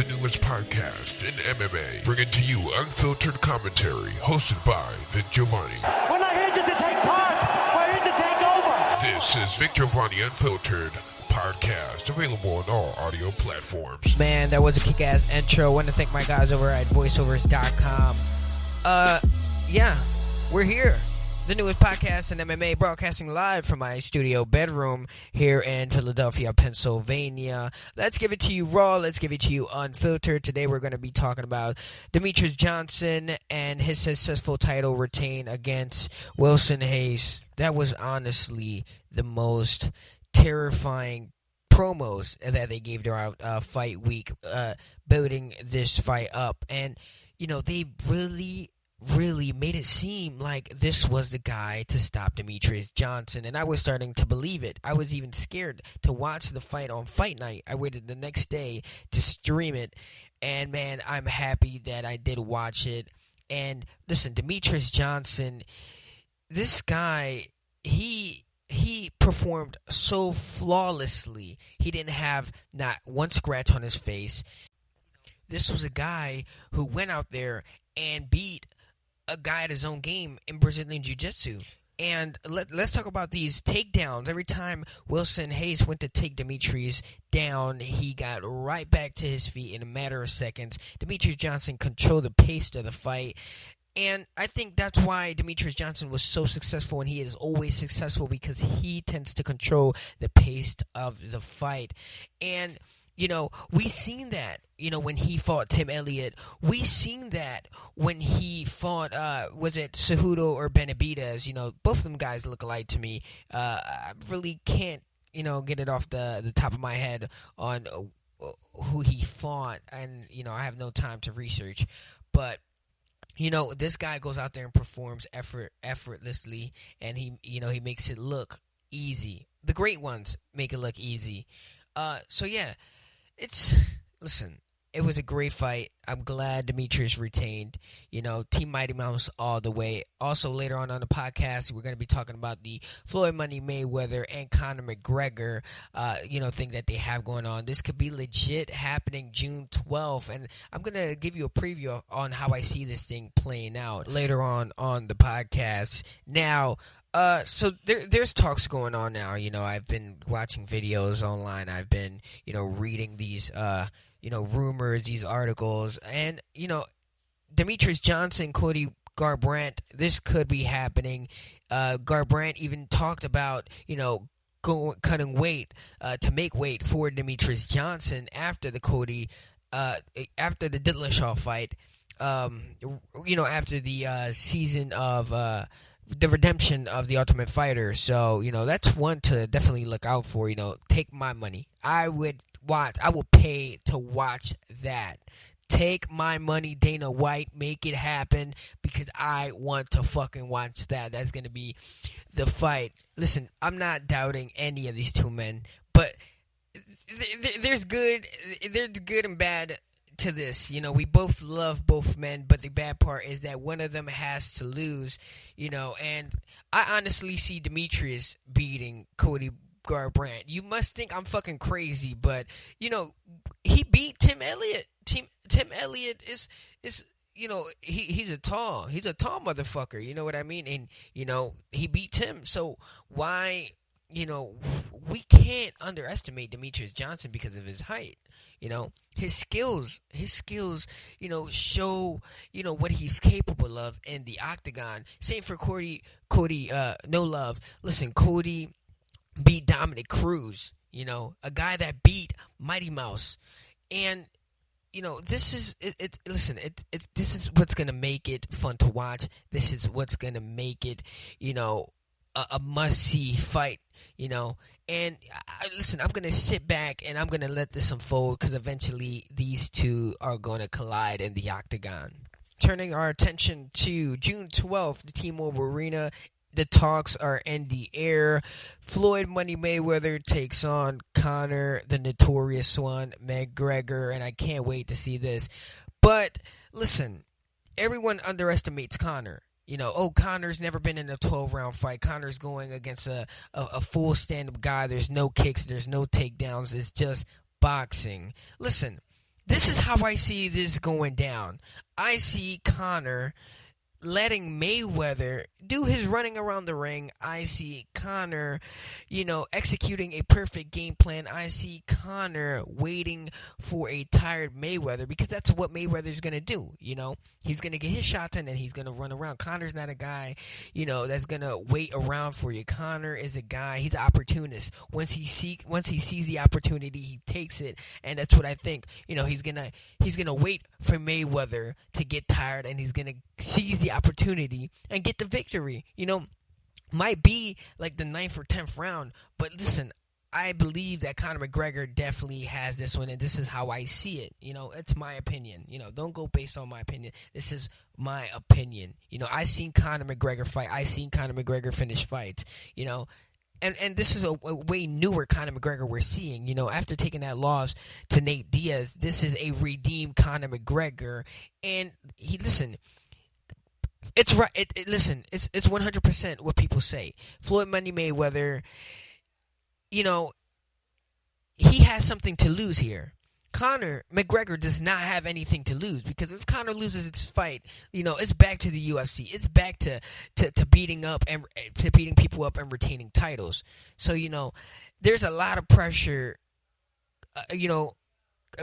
the newest podcast in MMA, bringing to you unfiltered commentary, hosted by Vic Giovanni. We're not here just to take part, we're here to take over. This is Vic Giovanni Unfiltered podcast, available on all audio platforms. Man, that was a kick-ass intro. I want to thank my guys over at voiceovers.com. Yeah, we're here. The newest podcast in MMA, broadcasting live from my studio bedroom here in Philadelphia, Pennsylvania. Let's give it to you raw. Let's give it to you unfiltered. Today we're going to be talking about Demetrious Johnson and his successful title retain against Wilson Reis. That was honestly the most terrifying promos that they gave throughout fight week, building this fight up. And, you know, they really made it seem like this was the guy to stop Demetrious Johnson, and I was starting to believe it. I was even scared to watch the fight on fight night. I waited the next day to stream it, and man, I'm happy that I did watch it. And listen, Demetrious Johnson, this guy, he performed so flawlessly. He didn't have not one scratch on his face. This was a guy who went out there and beat a guy at his own game in Brazilian Jiu-Jitsu. And let's talk about these takedowns. Every time Wilson Reis went to take Demetrious down, he got right back to his feet in a matter of seconds. Demetrious Johnson controlled the pace of the fight. And I think that's why Demetrious Johnson was so successful, and he is always successful because he tends to control the pace of the fight. And you know, we seen that, you know, when he fought Tim Elliott. We seen that when he fought, was it Cejudo or Benavidez? You know, both of them guys look alike to me. I really can't, you know, get it off the top of my head on who he fought. And, you know, I have no time to research. But, you know, this guy goes out there and performs effortlessly. And he, you know, he makes it look easy. The great ones make it look easy. So, yeah. Listen, it was a great fight. I'm glad Demetrious retained. You know, Team Mighty Mouse all the way. Also, later on the podcast, we're going to be talking about the Floyd Money Mayweather and Conor McGregor, thing that they have going on. This could be legit happening June 12th, and I'm going to give you a preview on how I see this thing playing out later on the podcast. Now, so there's talks going on now. You know, I've been watching videos online. I've been, you know, reading these, rumors, these articles. And, you know, Demetrious Johnson, Cody Garbrandt, this could be happening. Garbrandt even talked about, you know, cutting weight to make weight for Demetrious Johnson after the after the Dillashaw fight. After the season of the redemption of the Ultimate Fighter. So, you know, that's one to definitely look out for. You know, take my money. I will pay to watch that. Take my money, Dana White. Make it happen because I want to fucking watch that. That's going to be the fight. Listen, I'm not doubting any of these two men, but there's good and bad to this. You know, we both love both men, but the bad part is that one of them has to lose, you know, and I honestly see Demetrious beating Cody Garbrandt. You must think I'm fucking crazy, but, you know, he beat Tim Elliott. Tim Elliott is you know, he's a tall motherfucker, you know what I mean? And, you know, he beat Tim, so why, you know, we can't underestimate Demetrious Johnson because of his height. You know, his skills, you know, show, you know, what he's capable of in the octagon. Same for Cody, no love. Listen, Cody beat Dominic Cruz, you know, a guy that beat Mighty Mouse. And, you know, this is what's going to make it fun to watch. This is what's going to make it, you know, a must-see fight, you know. And listen, I'm going to sit back and I'm going to let this unfold because eventually these two are going to collide in the octagon. Turning our attention to June 12th, the T-Mobile Arena. The talks are in the air. Floyd Money Mayweather takes on Conor, the notorious one, McGregor, and I can't wait to see this. But listen, everyone underestimates Conor. You know, Conor's never been in a 12-round fight. Conor's going against a full stand-up guy. There's no kicks. There's no takedowns. It's just boxing. Listen, this is how I see this going down. I see Conor letting Mayweather do his running around the ring. I see Conor, executing a perfect game plan. I see Conor waiting for a tired Mayweather, because that's what Mayweather's going to do. He's going to get his shots in and he's going to run around. Conor's not a guy, that's going to wait around for you. Conor is a guy, he's an opportunist. Once he sees the opportunity, he takes it. And that's what I think. He's going to wait for Mayweather to get tired, and he's going to seize the opportunity and get the victory. Might be like the 9th or 10th round, but listen, I believe that Conor McGregor definitely has this one, and this is how I see it. It's my opinion. Don't go based on my opinion. This is my opinion. I seen Conor McGregor fight. I seen Conor McGregor finish fights. And this is a way newer Conor McGregor we're seeing. After taking that loss to Nate Diaz, this is a redeemed Conor McGregor, and it's right. Listen, it's 100% what people say. Floyd Money Mayweather, he has something to lose here. Conor McGregor does not have anything to lose, because if Conor loses this fight, it's back to the UFC. It's back to beating up and to beating people up and retaining titles. So there's a lot of pressure.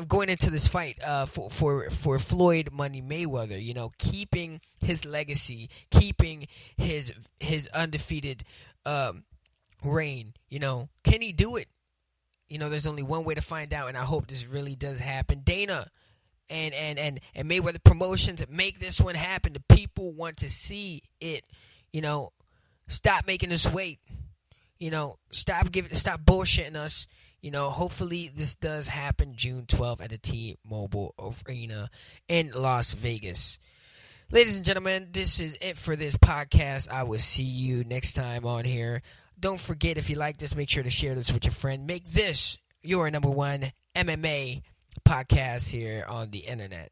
Going into this fight for Floyd Money Mayweather, keeping his legacy, keeping his undefeated reign. Can he do it? There's only one way to find out, and I hope this really does happen. Dana and Mayweather Promotions, make this one happen. The people want to see it. Stop making us wait. Stop bullshitting us. Hopefully this does happen June 12th at the T-Mobile Arena in Las Vegas. Ladies and gentlemen, this is it for this podcast. I will see you next time on here. Don't forget, if you like this, make sure to share this with your friend. Make this your number one MMA podcast here on the internet.